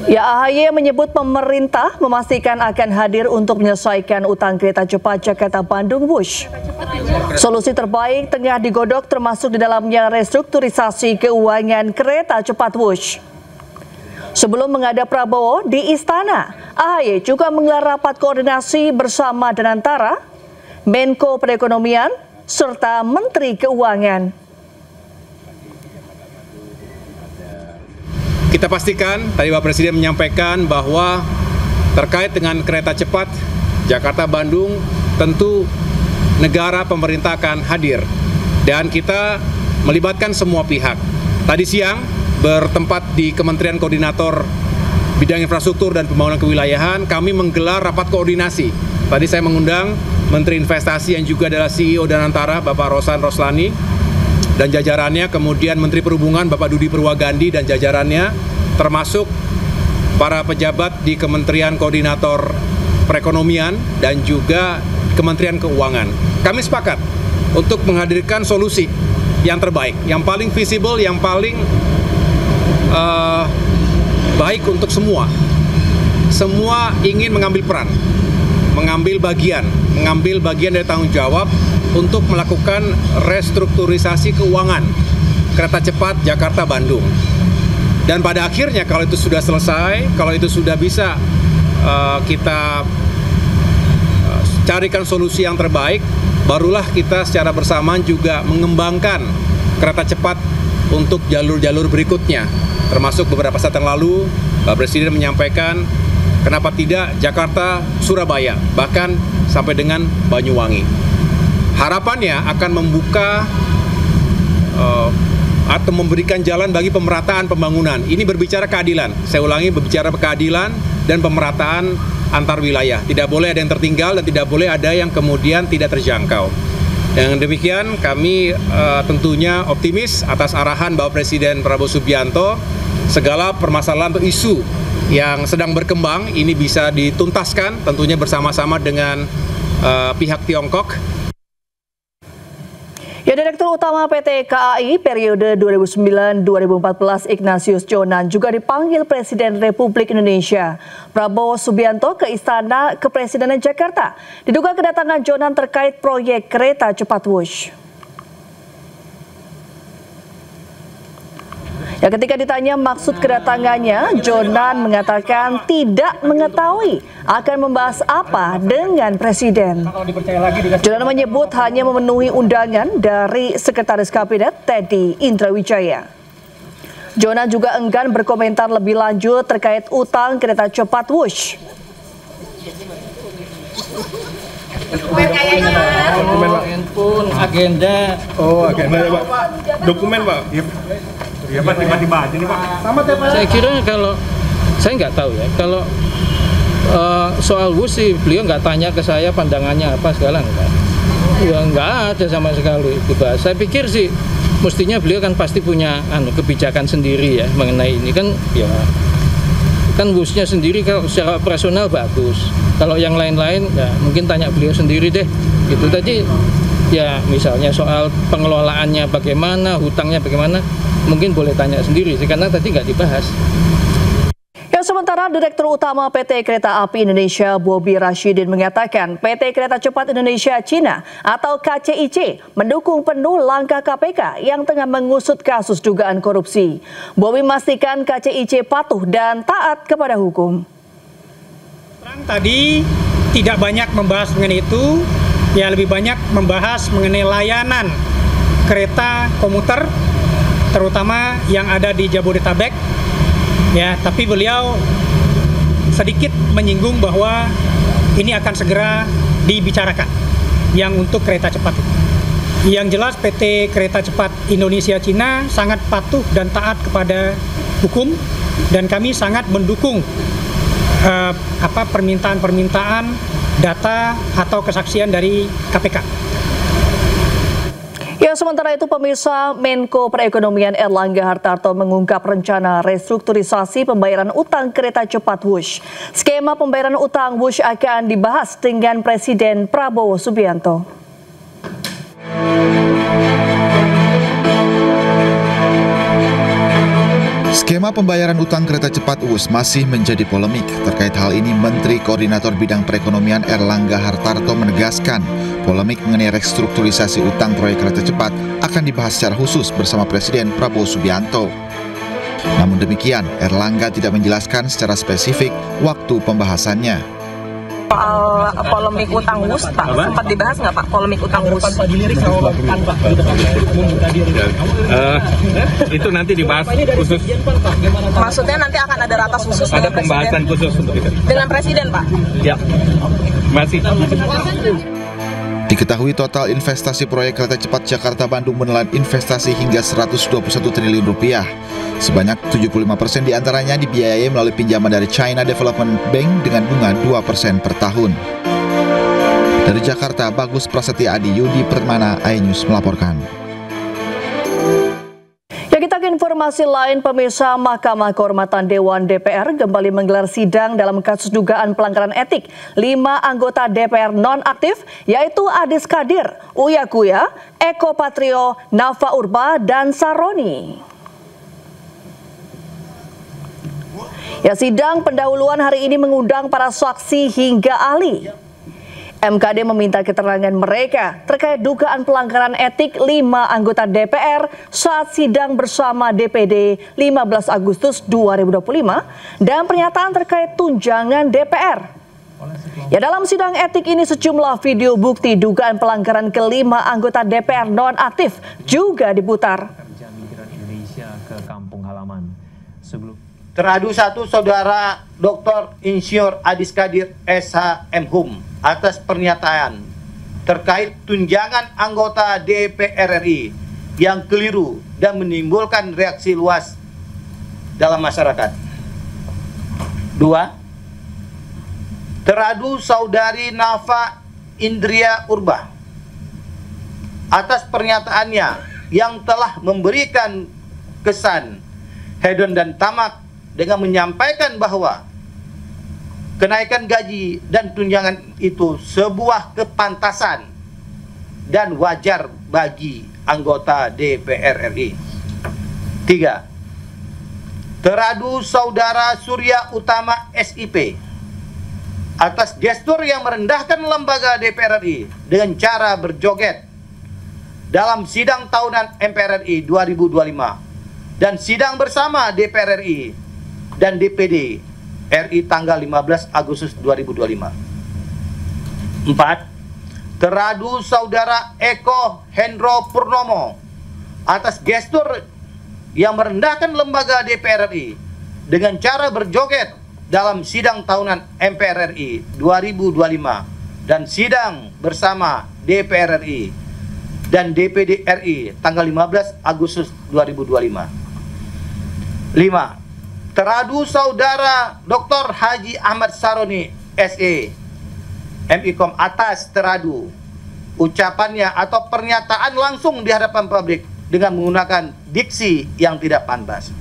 Ya, AHY menyebut pemerintah memastikan akan hadir untuk menyelesaikan utang kereta cepat Jakarta-Bandung Wush. Solusi terbaik tengah digodok termasuk di dalamnya restrukturisasi keuangan kereta cepat Wush. Sebelum menghadap Prabowo di Istana, AHY juga menggelar rapat koordinasi bersama Danantara, Menko Perekonomian, serta Menteri Keuangan. Kita pastikan, tadi Bapak Presiden menyampaikan bahwa terkait dengan kereta cepat Jakarta-Bandung, tentu negara pemerintah akan hadir. Dan kita melibatkan semua pihak. Tadi siang bertempat di Kementerian Koordinator Bidang Infrastruktur dan Pembangunan Kewilayahan, kami menggelar rapat koordinasi. Tadi saya mengundang Menteri Investasi yang juga adalah CEO Danantara, Bapak Rosan Roslani, dan jajarannya, kemudian Menteri Perhubungan Bapak Dudi Purwagandi dan jajarannya, termasuk para pejabat di Kementerian Koordinator Perekonomian dan juga Kementerian Keuangan. Kami sepakat untuk menghadirkan solusi yang terbaik, yang paling visible, yang paling baik untuk semua. Semua ingin mengambil peran, mengambil bagian dari tanggung jawab untuk melakukan restrukturisasi keuangan kereta cepat Jakarta-Bandung. Dan pada akhirnya kalau itu sudah selesai, kalau itu sudah bisa kita carikan solusi yang terbaik, barulah kita secara bersamaan juga mengembangkan kereta cepat untuk jalur-jalur berikutnya. Termasuk beberapa saat yang lalu, Pak Presiden menyampaikan kenapa tidak Jakarta-Surabaya, bahkan sampai dengan Banyuwangi. Harapannya akan membuka atau memberikan jalan bagi pemerataan pembangunan. Ini berbicara keadilan. Saya ulangi, berbicara keadilan dan pemerataan antar wilayah. Tidak boleh ada yang tertinggal dan tidak boleh ada yang kemudian tidak terjangkau. Dengan demikian kami tentunya optimis atas arahan Bapak Presiden Prabowo Subianto, segala permasalahan atau isu yang sedang berkembang ini bisa dituntaskan tentunya bersama-sama dengan pihak Tiongkok. Ya, Direktur Utama PT KAI periode 2009-2014 Ignatius Jonan juga dipanggil Presiden Republik Indonesia Prabowo Subianto ke Istana Kepresidenan Jakarta. Diduga kedatangan Jonan terkait proyek kereta cepat Wush. Ya, ketika ditanya maksud kedatangannya, Jonan mengatakan tidak mengetahui akan membahas apa dengan Presiden. Jonan menyebut hanya memenuhi undangan dari Sekretaris Kabinet Teddy Indrawijaya. Jonan juga enggan berkomentar lebih lanjut terkait utang kereta cepat Wush. Dokumen kayaknya handphone, agenda. Oh, agenda ya, Pak. Dokumen, Pak. Ya, Pak, tiba-tiba aja nih, Pak. Sama ya, Pak. Saya kira kalau saya nggak tahu ya, kalau soal Wush sih beliau nggak tanya ke saya pandangannya apa segala enggak. Ya nggak ada sama sekali dibahas. Saya pikir sih mestinya beliau kan pasti punya kebijakan sendiri ya mengenai ini kan ya. Kan Wush-nya sendiri kalau secara operasional bagus. Kalau yang lain-lain ya mungkin tanya beliau sendiri deh. Gitu tadi ya misalnya soal pengelolaannya bagaimana, hutangnya bagaimana, mungkin boleh tanya sendiri sih karena tadi nggak dibahas. Ya, sementara Direktur Utama PT Kereta Api Indonesia Bobi Rashidin mengatakan PT Kereta Cepat Indonesia Cina atau KCIC mendukung penuh langkah KPK yang tengah mengusut kasus dugaan korupsi. Bobi memastikan KCIC patuh dan taat kepada hukum. Tadi tidak banyak membahas mengenai itu, ya lebih banyak membahas mengenai layanan kereta komuter, terutama yang ada di Jabodetabek. Ya, tapi beliau sedikit menyinggung bahwa ini akan segera dibicarakan yang untuk kereta cepat. Yang jelas PT Kereta Cepat Indonesia Cina sangat patuh dan taat kepada hukum dan kami sangat mendukung permintaan-permintaan data atau kesaksian dari KPK. Ya, sementara itu pemirsa, Menko Perekonomian Erlangga Hartarto mengungkap rencana restrukturisasi pembayaran utang kereta cepat Wush. Skema pembayaran utang Wush akan dibahas dengan Presiden Prabowo Subianto. Skema pembayaran utang kereta cepat UWUS masih menjadi polemik. Terkait hal ini, Menteri Koordinator Bidang Perekonomian Erlangga Hartarto menegaskan polemik mengenai restrukturisasi utang proyek kereta cepat akan dibahas secara khusus bersama Presiden Prabowo Subianto. Namun demikian, Erlangga tidak menjelaskan secara spesifik waktu pembahasannya. Soal polemik utang UWUS, Pak, sempat dibahas nggak Pak, polemik utang UWUS? Itu nanti dibahas khusus. Maksudnya nanti akan ada ratas khusus Ada dengan pembahasan Presiden? khusus untuk itu. Dengan Presiden, Pak? Ya, masih. Diketahui total investasi proyek kereta cepat Jakarta-Bandung menelan investasi hingga 121 triliun rupiah. Sebanyak 75% diantaranya dibiayai melalui pinjaman dari China Development Bank dengan bunga 2% per tahun. Dari Jakarta, Bagus Prasetya Adi, Yudi Permana, iNews melaporkan. Ya, kita ke informasi lain. Pemirsa, Mahkamah Kehormatan Dewan DPR kembali menggelar sidang dalam kasus dugaan pelanggaran etik 5 anggota DPR nonaktif, yaitu Adis Kadir, Uya Kuya, Eko Patrio, Nafa Urba, dan Saroni. Ya, sidang pendahuluan hari ini mengundang para saksi hingga ahli. MKD meminta keterangan mereka terkait dugaan pelanggaran etik 5 anggota DPR saat sidang bersama DPD 15 Agustus 2025 dan pernyataan terkait tunjangan DPR. Ya, dalam sidang etik ini sejumlah video bukti dugaan pelanggaran ke-5 anggota DPR nonaktif juga diputar. Teradu 1 Saudara Dr. Insinyur Adis Kadir SH MHum atas pernyataan terkait tunjangan anggota DPR RI yang keliru dan menimbulkan reaksi luas dalam masyarakat. 2. Teradu Saudari Nafa Indria Urba atas pernyataannya yang telah memberikan kesan hedon dan tamak dengan menyampaikan bahwa kenaikan gaji dan tunjangan itu sebuah kepantasan dan wajar bagi anggota DPR RI. 3. Teradu Saudara Surya Utama SIP atas gestur yang merendahkan lembaga DPR RI dengan cara berjoget dalam sidang tahunan MPR RI 2025 dan sidang bersama DPR RI dan DPD RI tanggal 15 Agustus 2025. 4. Teradu Saudara Eko Hendro Purnomo atas gestur yang merendahkan lembaga DPR RI dengan cara berjoget dalam sidang tahunan MPR RI 2025 dan sidang bersama DPR RI dan DPD RI tanggal 15 Agustus 2025. 5. Teradu Saudara Dr. Haji Ahmad Saroni SE MIKOM atas teradu ucapannya atau pernyataan langsung di hadapan publik dengan menggunakan diksi yang tidak pantas.